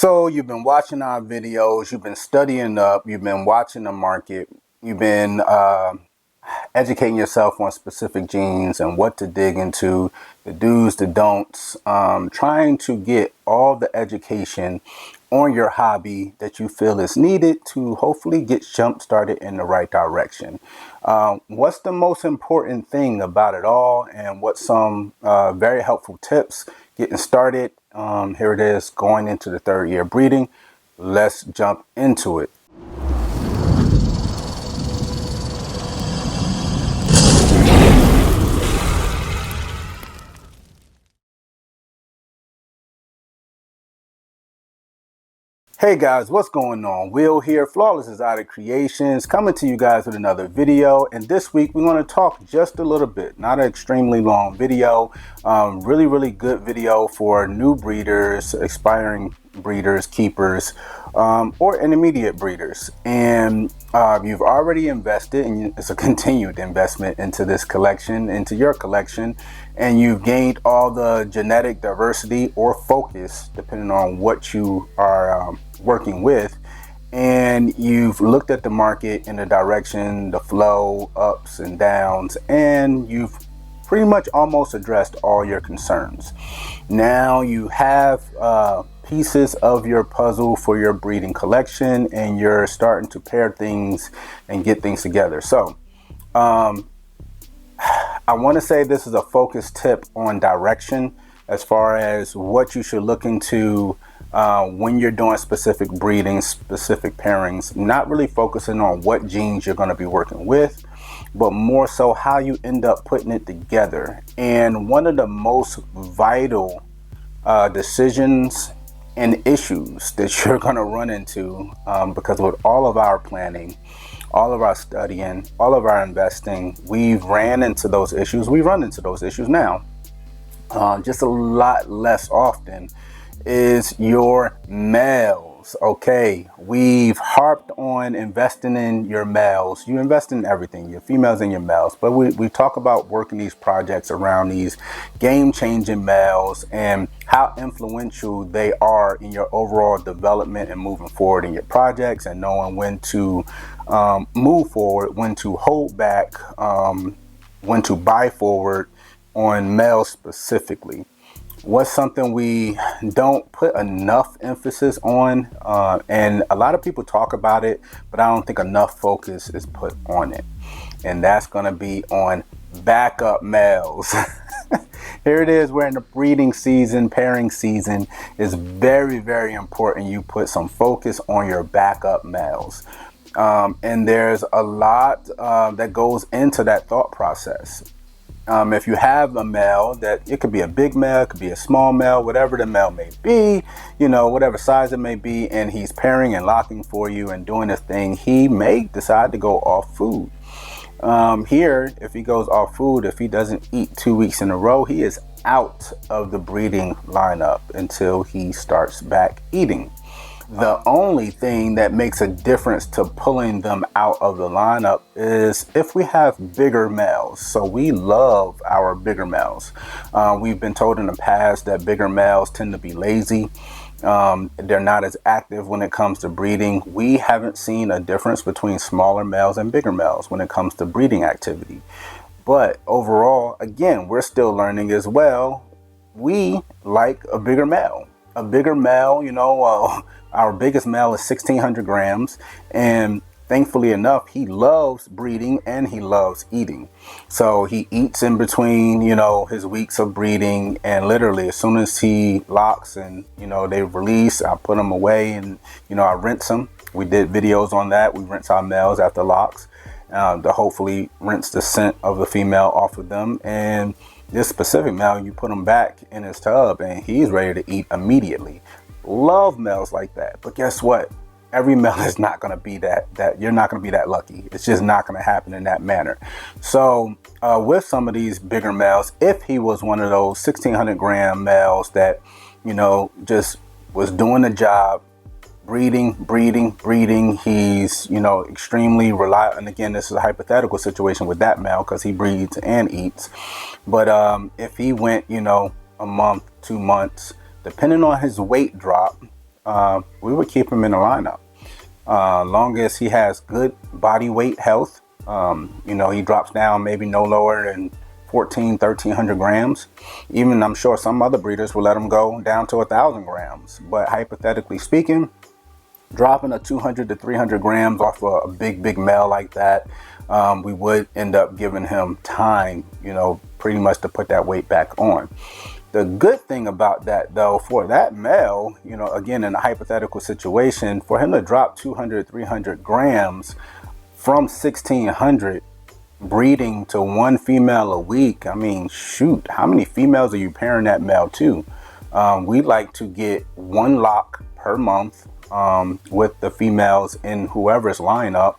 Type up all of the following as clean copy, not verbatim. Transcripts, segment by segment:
So you've been watching our videos, you've been studying up, you've been watching the market, you've been educating yourself on specific genes and what to dig into, the do's, the don'ts, trying to get all the education on your hobby that you feel is needed to hopefully get jump started in the right direction. What's the most important thing about it all, and what's some very helpful tips getting started? Here it is, going into the third year breeding. Let's jump into it. Hey guys, what's going on? Will here, Flawless is Out of Creations, coming to you guys with another video. And this week we're going to talk just a little bit, not an extremely long video, really good video for new breeders, aspiring breeders, keepers, or intermediate breeders. And you've already invested, and it's a continued investment into this collection, into your collection, and you've gained all the genetic diversity or focus, depending on what you are working with, and you've looked at the market in the direction, the flow, ups and downs, and you've pretty much almost addressed all your concerns. Now you have pieces of your puzzle for your breeding collection, and you're starting to pair things and get things together. So I want to say this is a focus tip on direction as far as what you should look into when you're doing specific breeding, specific pairings, not really focusing on what genes you're going to be working with, but more so how you end up putting it together. And one of the most vital decisions and issues that you're going to run into, because with all of our planning, all of our studying, all of our investing, we've ran into those issues. We run into those issues now, just a lot less often, is your males. Okay, we've harped on investing in your males. You invest in everything, your females and your males, but we talk about working these projects around these game-changing males and how influential they are in your overall development and moving forward in your projects, and knowing when to move forward, when to hold back, when to buy forward on males specifically. What's something we don't put enough emphasis on, and a lot of people talk about it, but I don't think enough focus is put on it, and that's going to be on backup males. Here it is, we're in the breeding season, pairing season. Is very important you put some focus on your backup males, and there's a lot that goes into that thought process. If you have a male, that it could be a big male, it could be a small male, whatever the male may be, you know, whatever size it may be, and he's pairing and locking for you and doing his thing, he may decide to go off food. Here, if he goes off food, if he doesn't eat 2 weeks in a row, he is out of the breeding lineup until he starts back eating. The only thing that makes a difference to pulling them out of the lineup is if we have bigger males. So we love our bigger males. We've been told in the past that bigger males tend to be lazy. They're not as active when it comes to breeding. We haven't seen a difference between smaller males and bigger males when it comes to breeding activity. But overall, again, we're still learning as well. We like a bigger male. A bigger male, you know, our biggest male is 1,600 grams, and thankfully enough, he loves breeding and he loves eating. So he eats in between, you know, his weeks of breeding, and literally as soon as he locks and, you know, they release, I put them away and, you know, I rinse them. We did videos on that. We rinse our males after locks to hopefully rinse the scent of the female off of them. And this specific male, you put him back in his tub and he's ready to eat immediately. Love males like that. But guess what? Every male is not going to be that you're not going to be that lucky. It's just not going to happen in that manner. So with some of these bigger males, if he was one of those 1,600 gram males that, you know, just was doing the job, breeding, he's, you know, extremely reliable. And again, this is a hypothetical situation with that male because he breeds and eats. But if he went, you know, a month, 2 months, depending on his weight drop, we would keep him in the lineup. Long as he has good body weight health, he drops down maybe no lower than 1,300 grams. Even I'm sure some other breeders will let him go down to 1,000 grams. But hypothetically speaking, dropping a 200 to 300 grams off a big male like that, we would end up giving him time, pretty much to put that weight back on. The good thing about that, though, for that male, again, in a hypothetical situation, for him to drop 200, 300 grams from 1,600 breeding to one female a week, I mean, shoot, how many females are you pairing that male to? We like to get one lock per month with the females in whoever's lineup,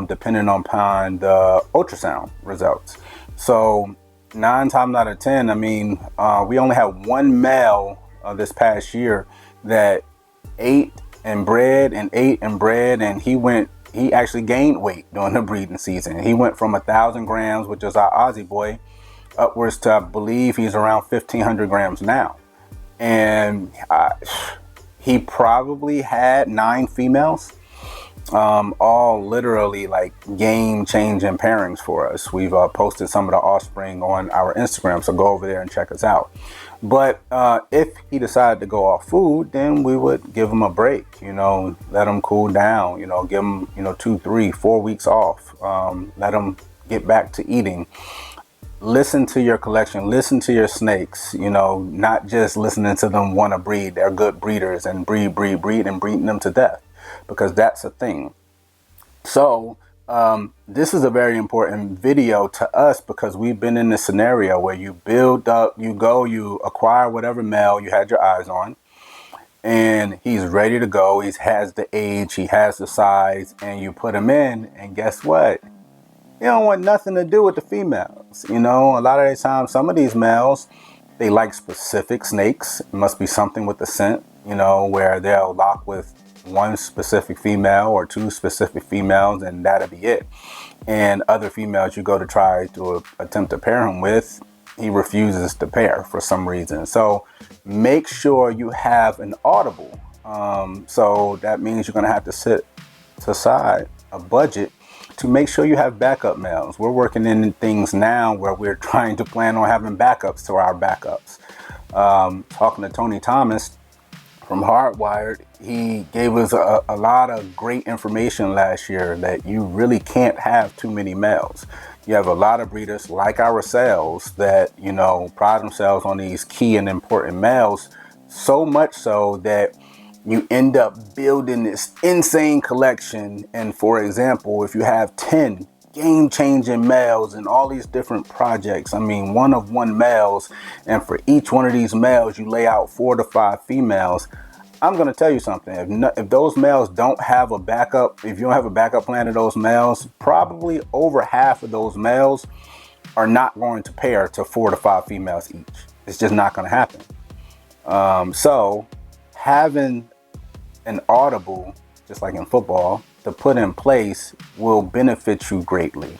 depending upon the ultrasound results. So 9 times out of 10, I mean, we only had one male this past year that ate and bred, and he actually gained weight during the breeding season. He went from 1,000 grams, which is our Aussie boy, upwards to, I believe he's around 1,500 grams now. And he probably had 9 females, all literally like game-changing pairings for us. We've posted some of the offspring on our Instagram, so go over there and check us out. But if he decided to go off food, then we would give him a break, let him cool down, give him, 2, 3, 4 weeks off, let him get back to eating. Listen to your collection, listen to your snakes, not just listening to them want to breed. They're good breeders and breed and breeding them to death, because that's a thing. So this is a very important video to us, because we've been in this scenario where you build up, you acquire whatever male you had your eyes on, and he's ready to go. He has the age, he has the size, and you put him in, and guess what? You don't want nothing to do with the females. A lot of the time, some of these males, they like specific snakes. It must be something with the scent, where they'll lock with one specific female or 2 specific females, and that'll be it. And other females you go to try to attempt to pair him with, he refuses to pair for some reason. So make sure you have an audible. So that means you're going to have to set aside a budget to make sure you have backup males. We're working in things now where we're trying to plan on having backups to our backups. Talking to Tony Thomas from Hardwired, he gave us a lot of great information last year that you really can't have too many males. You have a lot of breeders like ourselves that, pride themselves on these key and important males, so much so that you end up building this insane collection. And for example, if you have 10 game-changing males in all these different projects, I mean, one of one males, and for each one of these males, you lay out 4 to 5 females. I'm going to tell you something. If those males don't have a backup, if you don't have a backup plan of those males, probably over half of those males are not going to pair to 4 to 5 females each. It's just not going to happen. So having an audible, just like in football, to put in place will benefit you greatly.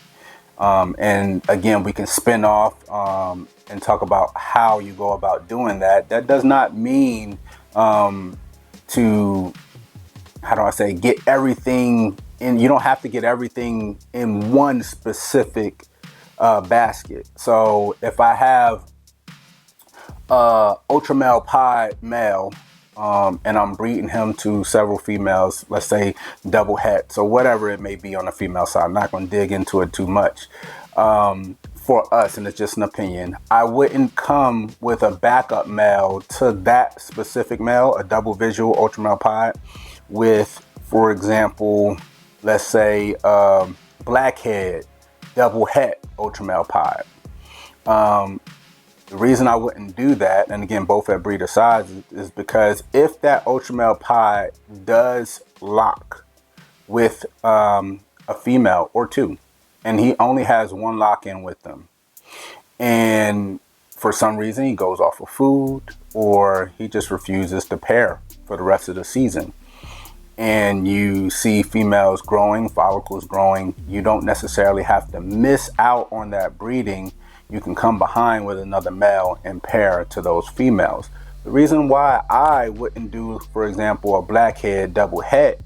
And again, we can spin off and talk about how you go about doing that. That does not mean to, get everything in. You don't have to get everything in one specific basket. So if I have ultra male pied male, and I'm breeding him to several females, let's say double hets or whatever it may be on the female side. I'm not going to dig into it too much. For us, and it's just an opinion, I wouldn't come with a backup male to that specific male, a double visual ultra male pied, with, for example, let's say blackhead double het ultra male pied. The reason I wouldn't do that, and again, both at breeder sizes, is because if that ultra male pied does lock with a female or 2, and he only has 1 lock in with them, and for some reason he goes off of food, or he just refuses to pair for the rest of the season, and you see females growing, follicles growing, you don't necessarily have to miss out on that breeding. You can come behind with another male and pair to those females. The reason why I wouldn't do, for example, a blackhead double het,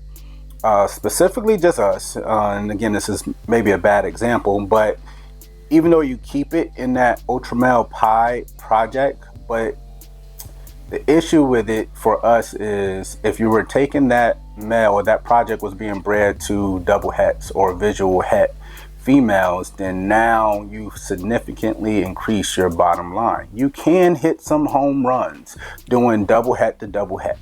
specifically just us, and again, this is maybe a bad example, but even though you keep it in that ultra male pie project, but the issue with it for us is if you were taking that male, or that project was being bred to double hets or visual het females, then now you significantly increase your bottom line. You can hit some home runs doing double het to double het,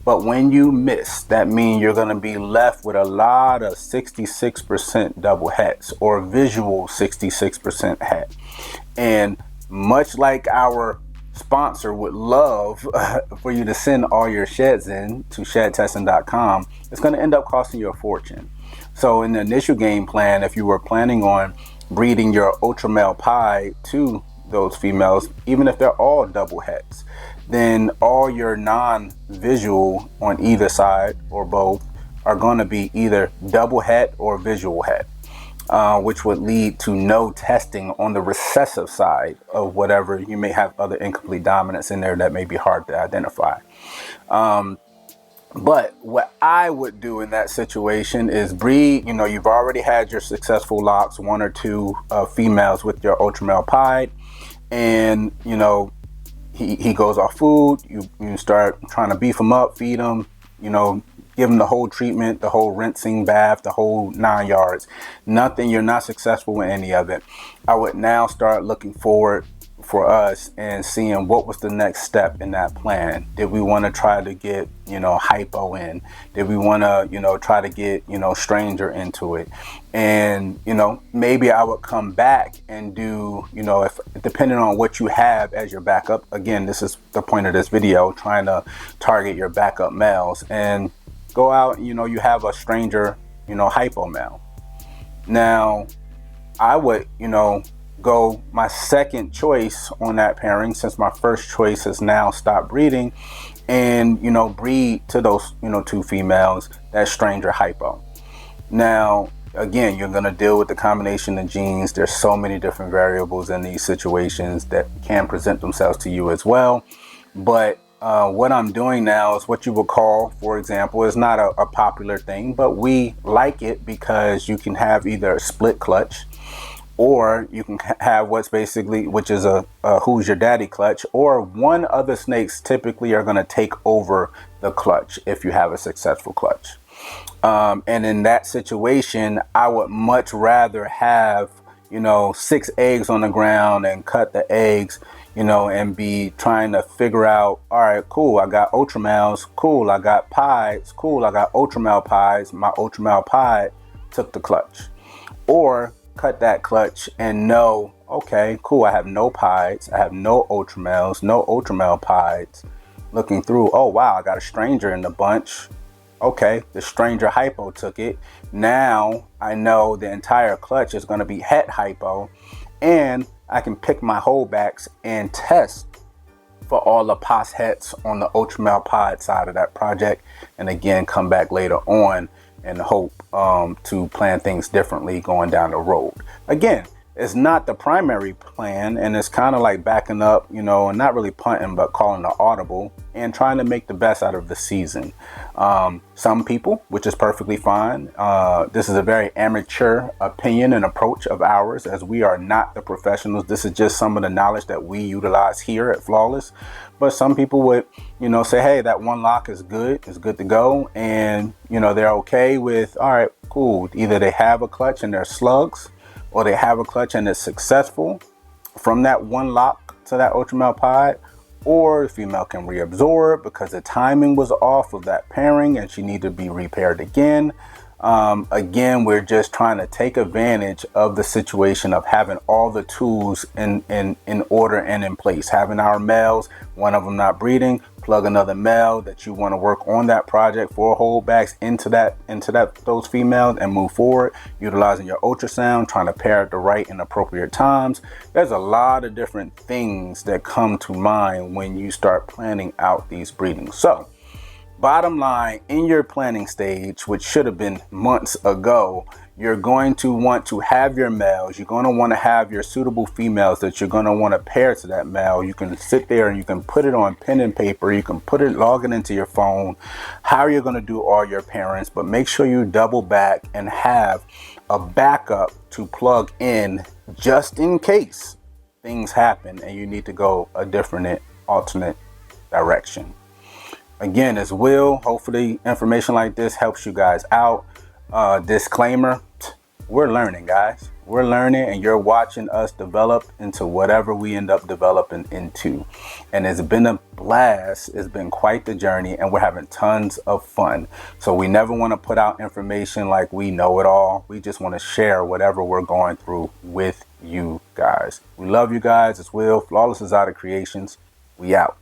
but when you miss, that means you're going to be left with a lot of 66% double hets or visual 66% het. And much like our sponsor would love for you to send all your sheds in to shedtesting.com, it's going to end up costing you a fortune. So in the initial game plan, if you were planning on breeding your ultra male pie to those females, even if they're all double hets, then all your non-visual on either side or both are going to be either double het or visual het. Which would lead to no testing on the recessive side of whatever. You may have other incomplete dominants in there that may be hard to identify. But what I would do in that situation is breed, you've already had your successful locks, one or two females with your ultra male pied, and he goes off food. You start trying to beef him up, feed him, give them the whole treatment, the whole rinsing bath, the whole 9 yards. Nothing, you're not successful with any of it. I would now start looking forward for us and seeing what was the next step in that plan. Did we want to try to get, hypo in? Did we want to, try to get, stranger into it? And, maybe I would come back and do, if depending on what you have as your backup. Again, this is the point of this video, trying to target your backup males, and go out, you have a stranger, hypo male. Now, I would, go my second choice on that pairing, since my first choice has now stopped breeding, and, breed to those, two females, that stranger hypo. Now, again, you're going to deal with the combination of genes. There's so many different variables in these situations that can present themselves to you as well. But what I'm doing now is what you would call, for example, is not a popular thing, but we like it because you can have either a split clutch, or you can have which is a who's your daddy clutch, or one of the snakes typically are going to take over the clutch if you have a successful clutch. And in that situation, I would much rather have, 6 eggs on the ground and cut the eggs, and be trying to figure out, all right, cool, I got ultra males, cool, I got pies, cool, I got ultra male pies, my ultra male pie took the clutch. Or cut that clutch and know, okay, cool, I have no pies, I have no ultra males, no ultra male pies. Looking through, oh wow, I got a stranger in the bunch. Okay, the stranger hypo took it. Now I know the entire clutch is going to be het hypo, and I can pick my holdbacks and test for all the pos hets on the ultra male pod side of that project, and again come back later on and hope to plan things differently going down the road. Again, it's not the primary plan, and it's kind of like backing up, and not really punting, but calling an audible and trying to make the best out of the season. Some people, which is perfectly fine. This is a very amateur opinion and approach of ours, as we are not the professionals. This is just some of the knowledge that we utilize here at Flawless. But some people would, say, hey, that one lock is good. It's good to go. And, they're okay with, all right, cool. Either they have a clutch and they're slugs, or they have a clutch and it's successful from that one lock to that ultra male pod, or the female can reabsorb because the timing was off of that pairing and she needed to be repaired again. Again, we're just trying to take advantage of the situation of having all the tools in order and in place. Having our males, one of them not breeding, plug another male that you want to work on that project for holdbacks into those females and move forward, utilizing your ultrasound, trying to pair at the right and appropriate times. There's a lot of different things that come to mind when you start planning out these breedings. So bottom line, in your planning stage, which should have been months ago, you're going to want to have your males. You're going to want to have your suitable females that you're going to want to pair to that male. You can sit there and you can put it on pen and paper. You can log it into your phone, how you're going to do all your pairings, but make sure you double back and have a backup to plug in just in case things happen and you need to go a different alternate direction. Again, as Will, hopefully information like this helps you guys out. Disclaimer, we're learning, guys. We're learning, and you're watching us develop into whatever we end up developing into. And it's been a blast. It's been quite the journey, and we're having tons of fun. So we never want to put out information like we know it all. We just want to share whatever we're going through with you guys. We love you guys. It's Will, Flawless Exotic Creations. We out.